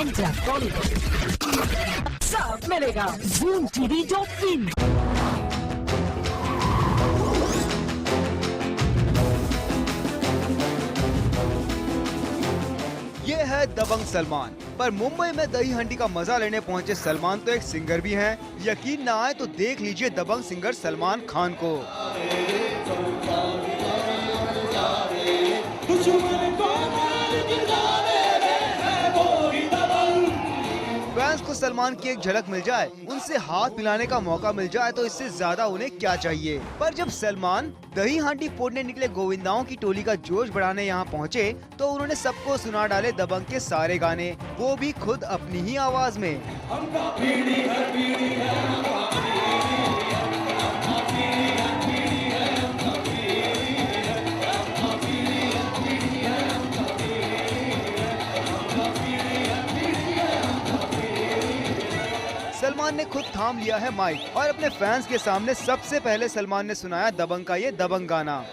Enter Bollywood सब मिलेगा zoomtv.in। ये है दबंग सलमान। पर मुंबई में दही हंडी का मजा लेने पहुंचे सलमान तो एक सिंगर भी हैं। यकीन ना आए तो देख लीजिए दबंग सिंगर सलमान खान को। फैंस को सलमान की एक झलक मिल जाए, उनसे हाथ मिलाने का मौका मिल जाए तो इससे ज्यादा उन्हें क्या चाहिए। पर जब सलमान दही हांडी फोड़ने निकले गोविंदाओं की टोली का जोश बढ़ाने यहाँ पहुँचे तो उन्होंने सबको सुना डाले दबंग के सारे गाने, वो भी खुद अपनी ही आवाज में। सलमान ने खुद थाम लिया है माइक और अपने फैंस के सामने सबसे पहले सलमान ने सुनाया दबंग का ये दबंग गाना।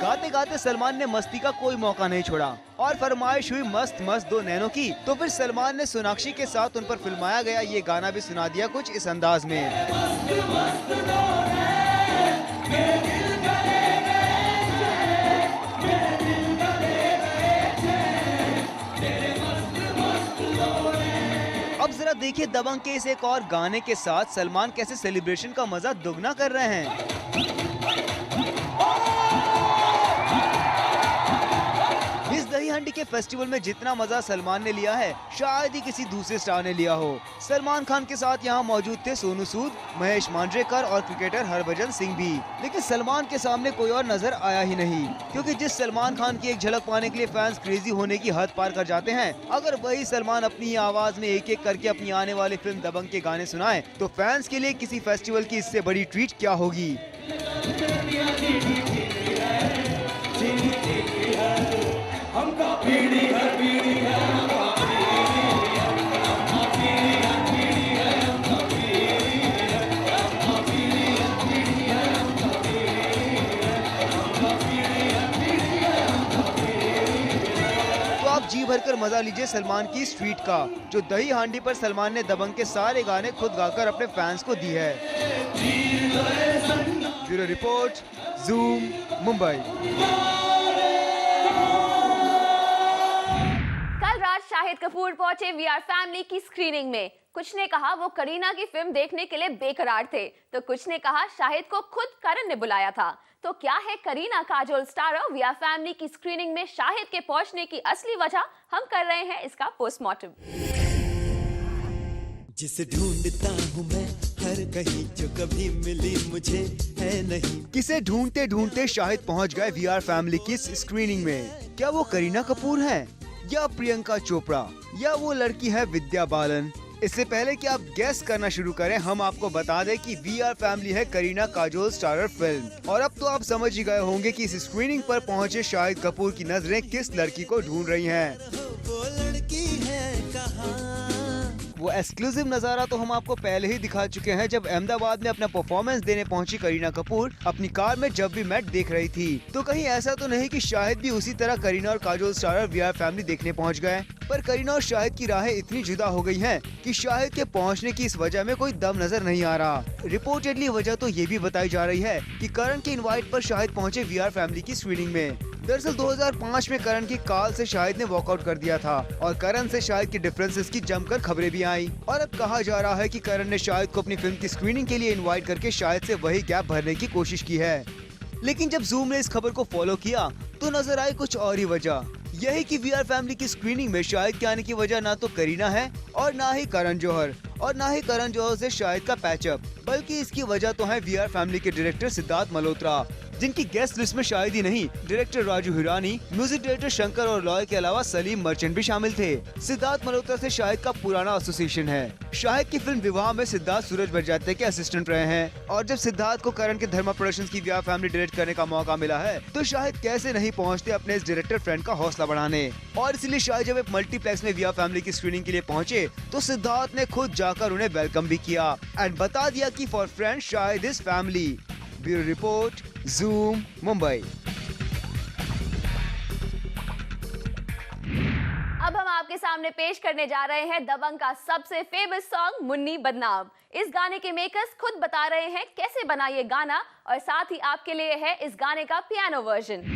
गाते गाते सलमान ने मस्ती का कोई मौका नहीं छोड़ा और फरमाइश हुई मस्त मस्त दो नैनों की, तो फिर सलमान ने सोनाक्षी के साथ उन पर फिल्माया गया ये गाना भी सुना दिया कुछ इस अंदाज में। अब जरा देखिए दबंग के इस एक और गाने के साथ सलमान कैसे सेलिब्रेशन का मजा दुगना कर रहे हैं। इस दही हंडी के फेस्टिवल में जितना मजा सलमान ने लिया है शायद ही किसी दूसरे स्टार ने लिया हो। सलमान खान के साथ यहाँ मौजूद थे सोनू सूद, महेश मांजरेकर और क्रिकेटर हरभजन सिंह भी। लेकिन सलमान के सामने कोई और नजर आया ही नहीं, क्योंकि जिस सलमान खान की एक झलक पाने के लिए फैंस क्रेजी होने की हद पार कर जाते हैं, अगर वही सलमान अपनी ही आवाज में एक एक करके अपनी आने वाली फिल्म दबंग के गाने सुनाए तो फैंस के लिए किसी फेस्टिवल की इससे बड़ी ट्रीट क्या होगी। आप जी भरकर मजा लीजिए सलमान की इस ट्वीट का, जो दही हांडी पर सलमान ने दबंग के सारे गाने खुद गाकर अपने फैंस को दी है। Bureau report, zoom, Mumbai. कल रात शाहिद कपूर पहुंचे वीआर फैमिली की स्क्रीनिंग में। कुछ ने कहा वो करीना की फिल्म देखने के लिए बेकरार थे, तो कुछ ने कहा शाहिद को खुद करण ने बुलाया था। तो क्या है Kareena Kajol starrer VR family की स्क्रीनिंग में शाहिद के पहुंचने की असली वजह? हम कर रहे हैं इसका पोस्टमार्टम। जिसे ढूंढता हूँ मैं हर कहीं, जो कभी मिली मुझे है नहीं। किसे ढूंढते ढूंढते शाहिद पहुंच गए वीआर फैमिली की स्क्रीनिंग में। क्या वो करीना कपूर हैं, या प्रियंका चोपड़ा, या वो लड़की है विद्या बालन? इससे पहले कि आप गैस करना शुरू करें, हम आपको बता दें कि वीआर फैमिली है करीना काजोल स्टारर फिल्म। और अब तो आप समझ ही गए होंगे कि इस स्क्रीनिंग पर पहुंचे शाहिद कपूर की नजरें किस लड़की को ढूंढ रही हैं। वो लड़की है कहाँ? वो एक्सक्लूसिव नजारा तो हम आपको पहले ही दिखा चुके हैं, जब अहमदाबाद में अपना परफॉर्मेंस देने पहुंची करीना कपूर अपनी कार में जब भी मैट देख रही थी। तो कहीं ऐसा तो नहीं कि शाहिद भी उसी तरह करीना और काजोल स्टारर वीआर फैमिली देखने पहुंच गए? पर करीना और शाहिद की राहें इतनी जुदा हो गई हैं कि शाहिद के पहुंचने की इस वजह में कोई दम नजर नहीं आ रहा। रिपोर्टेडली वजह तो ये भी बताई जा रही है कि करण के इनवाइट पर शाहिद पहुंचे वीआर फैमिली की स्क्रीनिंग में। दरअसल 2005 में करण की कॉल से शाहिद ने वॉकआउट कर दिया था और करण से शाहिद की डिफरेंसेस की जमकर खबरें भी आई। और अब कहा जा रहा है कि करण ने शाहिद को अपनी फिल्म की स्क्रीनिंग के लिए इनवाइट करके शाहिद से वही गैप भरने की कोशिश की है। लेकिन जब जूम ने इस खबर को फॉलो किया तो नजर आई कुछ और ही वजह। यही कि वीआर फैमिली की स्क्रीनिंग में शाहिद के आने की वजह ना तो करीना है और ना ही करण जौहर, और ना ही करण जौहर से शाहिद का पैचअप, बल्कि इसकी वजह तो है वीआर फैमिली के डायरेक्टर सिद्धार्थ मल्होत्रा। जिनकी गेस्ट लिस्ट में शाहिद ही नहीं, director Raju Hirani, music director Shankar और लॉय के अलावा सलीम मर्चेंट भी शामिल थे। सिद्धार्थ मल्होत्रा से शाहिद का पुराना एसोसिएशन है। शाहिद की फिल्म विवाह में सिद्धार्थ सूरज बड़जात्या के असिस्टेंट रहे हैं और जब सिद्धार्थ को करण के धर्मा प्रोडक्शंस की विवाह फैमिली डायरेक्ट करने का मौका मिला है तो शाहिद कैसे नहीं पहुंचते अपने इस डायरेक्टर फ्रेंड का हौसला बढ़ाने। और इसीलिए शाहिद जब एक मल्टीप्लेक्स में विवाह फैमिली की स्क्रीनिंग के लिए पहुंचे तो सिद्धार्थ ने खुद जाकर उन्हें वेलकम भी किया एंड बता दिया कि for friend Shahid is family. Bureau report, zoom, Mumbai. अब हम आपके सामने पेश करने जा रहे हैं दबंग का सबसे फेमस सॉन्ग मुन्नी बदनाम। इस गाने के मेकर्स खुद बता रहे हैं कैसे बना ये गाना और साथ ही आपके लिए है इस गाने का पियानो वर्जन।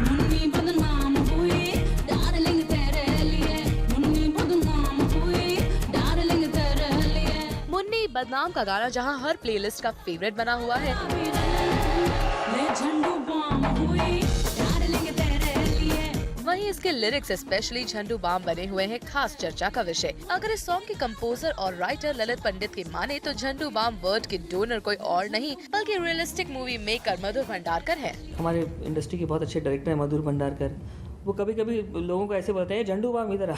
मुन्नी बदनाम हुई डार्लिंग तेरे लिए, मुन्नी बदनाम हुई डार्लिंग तेरे लिए। मुन्नी बदनाम का गाना जहां हर प्लेलिस्ट का फेवरेट बना हुआ है, ले झंडू बाम हुई डार्लिंग तेरे लिए। वहीं इसके लिरिक्स स्पेशली झंडू बाम बने हुए हैं खास चर्चा का विषय। अगर इस सॉन्ग के कंपोजर और राइटर ललित पंडित की माने तो झंडू बाम वर्ड के डोनर कोई और नहीं बल्कि रियलिस्टिक मूवी मेकर मधुर भंडारकर है। हमारे इंडस्ट्री के बहुत अच्छे डायरेक्टर हैं मधुर भंडारकर। वो कभी कभी लोगों को ऐसे बोलते हैं झंडू बाम इधर आ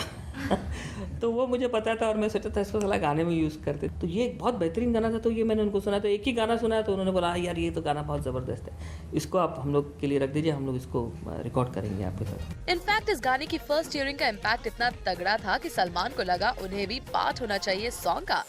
तो वो मुझे पता था और मैं सोचा था इसको साला गाने में यूज़ करते। तो ये एक बहुत बेहतरीन गाना था, तो ये मैंने उनको सुना, तो एक ही गाना सुना तो उन्होंने बोला यार ये तो गाना बहुत ज़बरदस्त है, इसको आप हम लोग के लिए रख दीजिए, हम लोग इसको रिकॉर्ड करेंगे आपके साथ। इनफैक्ट इस गाने की फर्स्ट हियरिंग का इम्पैक्ट इतना तगड़ा था कि सलमान को लगा उन्हें भी पार्ट होना चाहिए सॉन्ग का।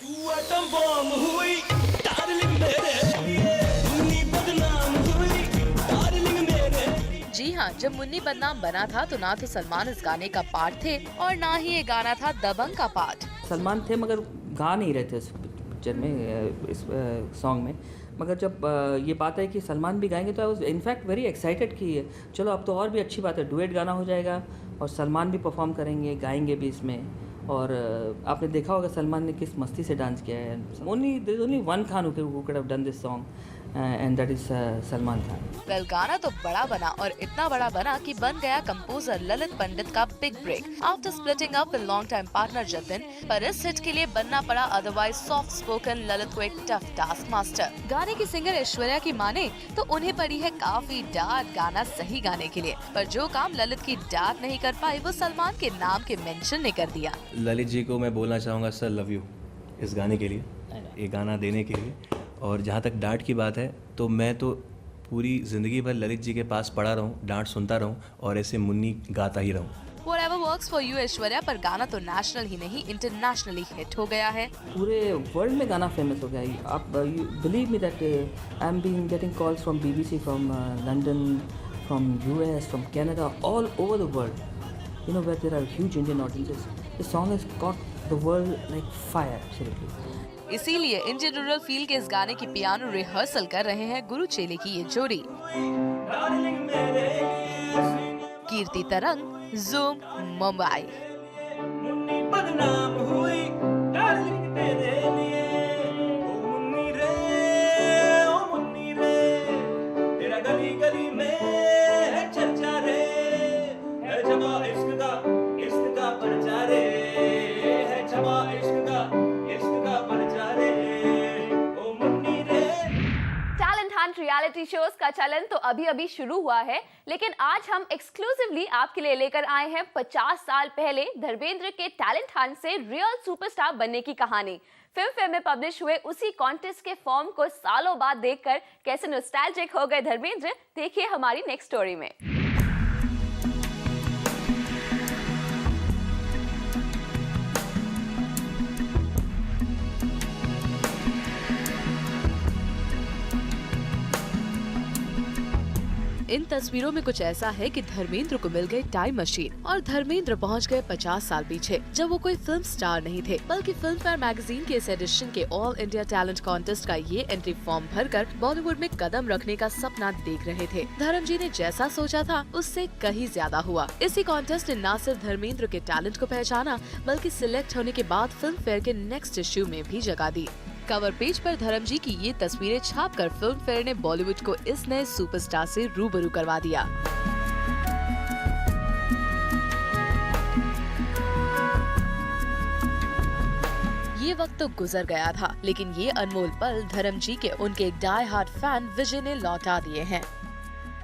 जी हाँ, जब मुन्नी बदनाम बना था तो ना तो सलमान इस गाने का पार्ट थे और ना ही ये गाना था दबंग का पार्ट। सलमान थे मगर गा नहीं रहे थे इस पिक्चर में, इस सॉन्ग में। मगर जब ये बात है कि सलमान भी गाएंगे तो I was in fact very excited कि चलो अब तो और भी अच्छी बात है, डुएट गाना हो जाएगा और सलमान भी परफॉर्म करेंगे, गाएंगे भी इसमें। और आपने देखा होगा सलमान ने किस मस्ती से डांस किया है। Only one Khan who could have done this song and that is Salman Khan. Well, गाना तो बड़ा बना और इतना बड़ा बना कि बन गया कंपोजर ललित पंडित का big break after splitting up with long time partner Jatin. पर इस हिट के लिए बनना पड़ा अदरवाइज सॉफ्ट स्पोकन ललित को एक टफ टास्क मास्टर। गाने की सिंगर ऐश्वर्या की माने तो उन्हें पड़ी है काफी डांट गाना सही गाने के लिए, पर जो काम ललित की डांट नहीं कर पाई वो सलमान के नाम के मेंशन ने कर दिया। ललित जी को मैं बोलना चाहूँगा सर लव यू इस गाने के लिए, ये गाना देने के लिए। और जहाँ तक डांट की बात है तो मैं तो पूरी ज़िंदगी भर ललित जी के पास पड़ा रहूँ, डांट सुनता रहूँ और ऐसे मुन्नी गाता ही रहूँ। Whatever works for you Aishwarya, पर गाना तो नेशनल ही नहीं इंटरनेशनली हिट हो गया है। पूरे वर्ल्ड में गाना फेमस हो गया है। आप believe me that I am being getting calls from BBC, from London, from US, from Canada, all over the world, you know, where there are huge Indian audiences. This song has got the world like fire absolutely. इसीलिए Indian rural feel के इस गाने की piano rehearsal कर रहे हैं गुरु चेले की ये जोड़ी। कीर्ति तरंग, ज़ूम, मुंबई। रियलिटी शोज का चलन तो अभी अभी शुरू हुआ है, लेकिन आज हम एक्सक्लूसिवली आपके लिए लेकर आए हैं 50 साल पहले धर्मेंद्र के टैलेंट हंट से रियल सुपरस्टार बनने की कहानी। फिल्म फेयर में पब्लिश हुए उसी कॉन्टेस्ट के फॉर्म को सालों बाद देखकर कैसे नॉस्टैल्जिक हो गए धर्मेंद्र, देखिए हमारी नेक्स्ट स्टोरी में। इन तस्वीरों में कुछ ऐसा है कि धर्मेंद्र को मिल गई टाइम मशीन और धर्मेंद्र पहुंच गए 50 साल पीछे, जब वो कोई फिल्म स्टार नहीं थे बल्कि फिल्म फेयर मैगजीन के इस एडिशन के ऑल इंडिया टैलेंट कॉन्टेस्ट का ये एंट्री फॉर्म भरकर बॉलीवुड में कदम रखने का सपना देख रहे थे। धर्म जी ने जैसा सोचा था उससे कहीं ज्यादा हुआ। इसी कॉन्टेस्ट ने न सिर्फ धर्मेंद्र के टैलेंट को पहचाना बल्कि सिलेक्ट होने के बाद फिल्म फेयर के नेक्स्ट इश्यू में भी जगह दी। कवर पेज पर धर्म जी की ये तस्वीरें छापकर फिल्म फेयर ने बॉलीवुड को इस नए सुपरस्टार से रूबरू करवा दिया। ये वक्त तो गुजर गया था, लेकिन ये अनमोल पल धर्म जी के उनके एक डाई हार्ट फैन विजय ने लौटा दिए हैं।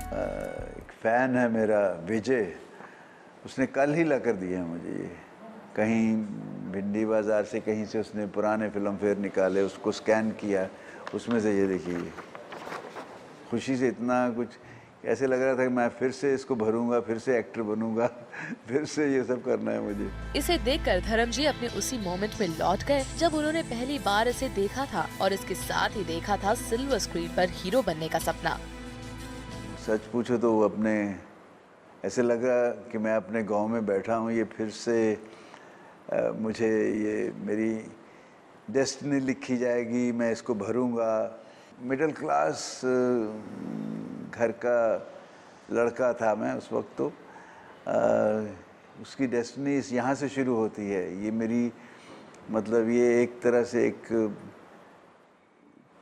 एक फ़ैन है मेरा विजय, उसने कल ही ला कर दिया मुझे ये। कहीं भिंडी बाज़ार से कहीं से उसने पुराने फिल्म फेयर निकाले, उसको स्कैन किया, उसमें से ये देखिए। खुशी से इतना कुछ ऐसे लग रहा था कि मैं फिर से इसको भरूंगा, फिर से एक्टर बनूंगा, फिर से ये सब करना है मुझे। इसे देखकर धर्म जी अपने उसी मोमेंट में लौट गए जब उन्होंने पहली बार इसे देखा था और इसके साथ ही देखा था सिल्वर स्क्रीन पर हीरो बनने का सपना। सच पूछो तो अपने ऐसे लगा कि मैं अपने गांव में बैठा हूँ, ये फिर से मुझे ये मेरी डेस्टिनी लिखी जाएगी, मैं इसको भरूंगा। मिडिल क्लास घर का लड़का था मैं उस वक्त, तो उसकी डेस्टिनी यहाँ से शुरू होती है। ये मेरी मतलब ये एक तरह से एक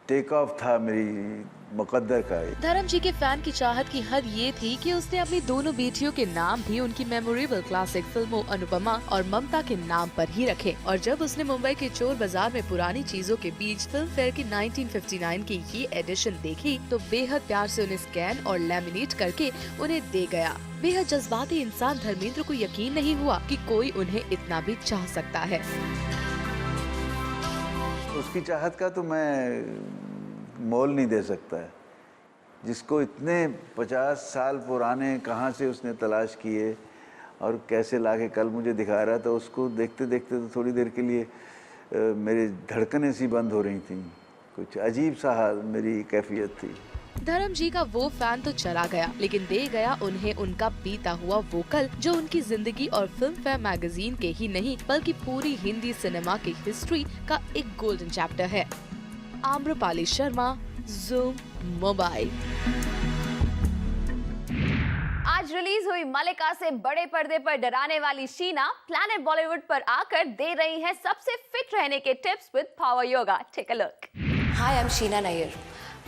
टेक ऑफ था मेरी मुकद्दर का। धर्म जी के फैन की चाहत की हद ये थी कि उसने अपनी दोनों बेटियों के नाम भी उनकी मेमोरेबल क्लासिक फिल्मों अनुपमा और ममता के नाम पर ही रखे। और जब उसने मुंबई के चोर बाजार में पुरानी चीजों के बीच फिल्म फेयर की 1959 की ये एडिशन देखी तो बेहद प्यार से उन्हें स्कैन और लैमिनेट करके उन्हें दे गया। बेहद जज्बाती इंसान धर्मेंद्र को यकीन नहीं हुआ कि कोई उन्हें इतना भी चाह सकता है। उसकी चाहत का तो मैं मोल नहीं दे सकता है। जिसको इतने 50 साल पुराने कहाँ से उसने तलाश किए और कैसे लाके कल मुझे दिखा रहा था, उसको देखते देखते तो थोड़ी देर के लिए मेरी धड़कनें सी बंद हो रही थी। कुछ अजीब सा मेरी कैफियत थी। धर्म जी का वो फैन तो चला गया, लेकिन दे गया उन्हें उनका बीता हुआ वो कल जो उनकी जिंदगी और फिल्म फेयर मैगजीन के ही नहीं बल्कि पूरी हिंदी सिनेमा की हिस्ट्री का एक गोल्डन चैप्टर है। Amrapali Sharma, zoom, mobile. आज रिलीज हुई मलिका से बड़े पर्दे पर डराने वाली शीना प्लैनेट बॉलीवुड पर आकर दे रही हैं सबसे फिट रहने के tips with power yoga. Take a look. Hi, I am Sheena Nair.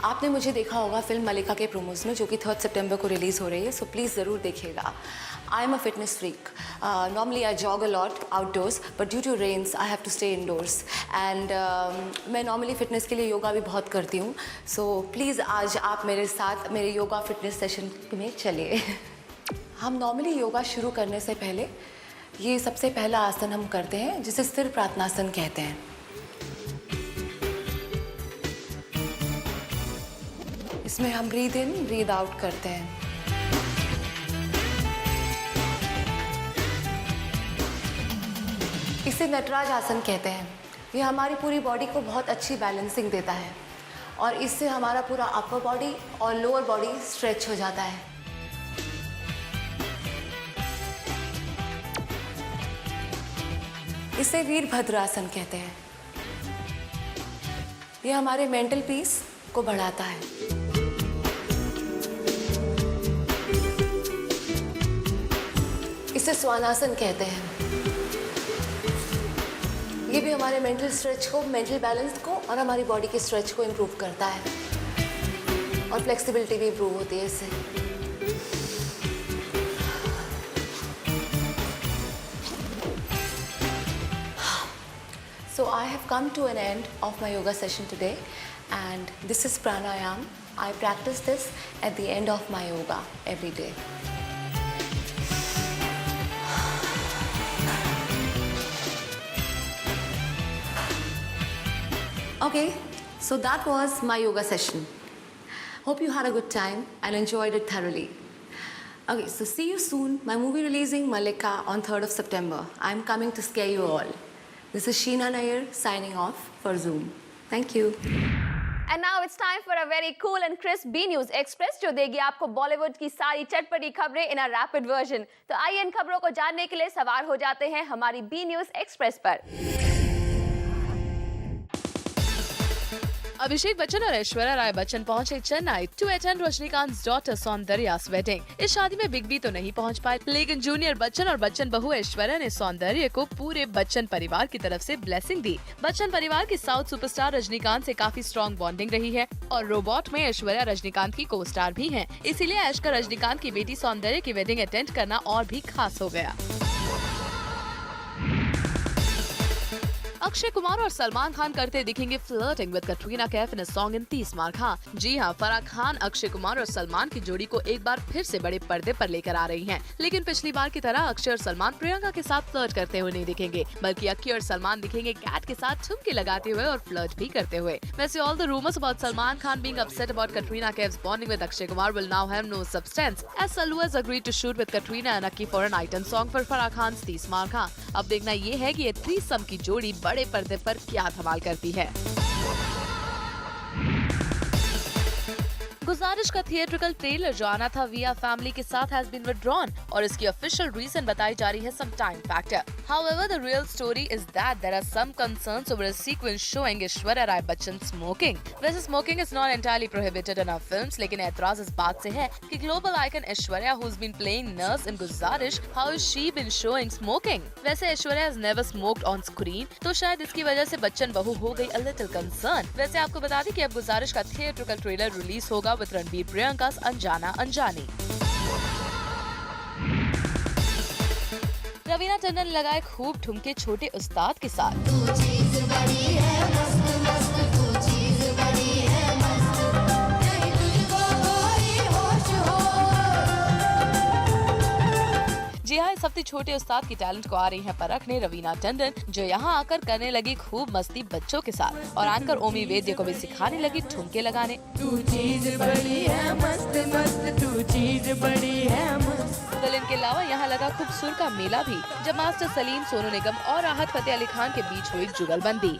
आपने मुझे देखा होगा फिल्म मलिका के प्रोमोज में, जो कि 3 सितंबर को रिलीज़ हो रही है, सो प्लीज़ ज़रूर देखिएगा। I am a fitness freak. Normally I jog a lot outdoors, but due to rains I have to stay indoors. And मैं नॉर्मली फ़िटनेस के लिए योगा भी बहुत करती हूँ, सो प्लीज़ आज आप मेरे साथ मेरे योगा फिटनेस सेशन में चलिए। हम नॉर्मली योगा शुरू करने से पहले ये सबसे पहला आसन हम करते हैं जिसे स्थिर प्रार्थनासन कहते हैं। इसमें हम ब्रीद इन ब्रीद आउट करते हैं। इसे नटराज आसन कहते हैं। ये हमारी पूरी बॉडी को बहुत अच्छी बैलेंसिंग देता है और इससे हमारा पूरा अपर बॉडी और लोअर बॉडी स्ट्रेच हो जाता है। इसे वीरभद्रासन कहते हैं। ये हमारे मेंटल पीस को बढ़ाता है। इसे स्वानासन कहते हैं। ये भी हमारे मेंटल स्ट्रेच को, मेंटल बैलेंस को और हमारी बॉडी के स्ट्रेच को इम्प्रूव करता है और फ्लेक्सिबिलिटी भी इम्प्रूव होती है इससे। So I have come to an end of my yoga session today, and this is pranayam. I practice this at the end of my yoga every day. Okay, so that was my yoga session. Hope you had a good time and enjoyed it thoroughly. Okay, so see you soon. My movie releasing Malika on 3rd of September. I'm coming to scare you all. This is Sheena Nair signing off for Zoom. Thank you. And now it's time for a very cool and crisp B News Express, जो देगी आपको बॉलीवुड की सारी चटपटी खबरें इन a rapid version. तो आइए इन खबरों को जानने के लिए सवार हो जाते हैं हमारी B News Express पर। अभिषेक बच्चन और ऐश्वर्या राय बच्चन पहुंचे Chennai to attend Rajinikanth daughter सौंदर्या's वेडिंग। इस शादी में बिग बी तो नहीं पहुंच पाए, लेकिन जूनियर बच्चन और बच्चन बहू ऐश्वर्या ने सौंदर्य को पूरे बच्चन परिवार की तरफ से ब्लेसिंग दी। बच्चन परिवार की साउथ सुपरस्टार रजनीकांत से काफी स्ट्रॉन्ग बॉन्डिंग रही है और रोबोट में ऐश्वर्या रजनीकांत की को स्टार भी हैं। इसीलिए ऐश का रजनीकांत की बेटी सौंदर्य की वेडिंग अटेंड करना और भी खास हो गया। अक्षय कुमार और सलमान खान करते दिखेंगे flirting with Katrina Kaif in a song in 30 मार खां। जी हाँ, फराह खान अक्षय कुमार और सलमान की जोड़ी को एक बार फिर से बड़े पर्दे पर लेकर आ रही हैं। लेकिन पिछली बार की तरह अक्षय और सलमान प्रियंका के साथ फ्लर्ट करते हुए नहीं दिखेंगे, बल्कि अक्षय और सलमान दिखेंगे कैट के साथ ठुमके लगाते हुए और फ्लर्ट भी करते हुए। वैसे all the rumours about Salman Khan being upset about Katrina Kaif's bonding with Akshay Kumar will now have no substance as Sallu has agreed to shoot with Katrina and Aki for an item song for Farah Khan's 30 मार खां। अब देखना ये है कि ये threesome की जोड़ी बड़े पर्दे पर क्या धमाल करती है। गुजारिश का थिएट्रिकल ट्रेलर जो आना था विया फैमिली के साथ has been withdrawn और इसकी ऑफिशियल रीजन बताई जा रही है some time factor. However, the real story is that there are some concerns over a sequence showing Aishwarya Rai Bachchan smoking. वैसे smoking is not entirely prohibited in our films, लेकिन एतराज इस बात से है कि global icon Aishwarya, who's been playing nurse in गुजारिश, how has she been showing smoking? वैसे Aishwarya has never smoked on screen, तो शायद इसकी वजह से बच्चन बहू हो गई a little concerned. वैसे आपको बता दें कि अब गुजारिश का थिएट्रिकल ट्रेलर रिलीज होगा with रणबीर प्रियंका अनजाना अनजानी। रवीना टंडन लगाए खूब ठुमके छोटे उस्ताद के साथ। जी हाँ, इस हफ्ते छोटे उस्ताद की टैलेंट को आ रही है परखने रवीना टंडन, जो यहाँ आकर करने लगी खूब मस्ती बच्चों के साथ और एंकर ओमी वेद्य को भी सिखाने लगी ठुमके लगाने। तू चीज बड़ी है मस्त मस्त, तू चीज बड़ी है मस्त। फिल्म के अलावा यहाँ लगा खूब सुर का मेला भी, जब मास्टर सलीम, सोनू निगम और राहत फतेह अली खान के बीच हुई जुगलबंदी।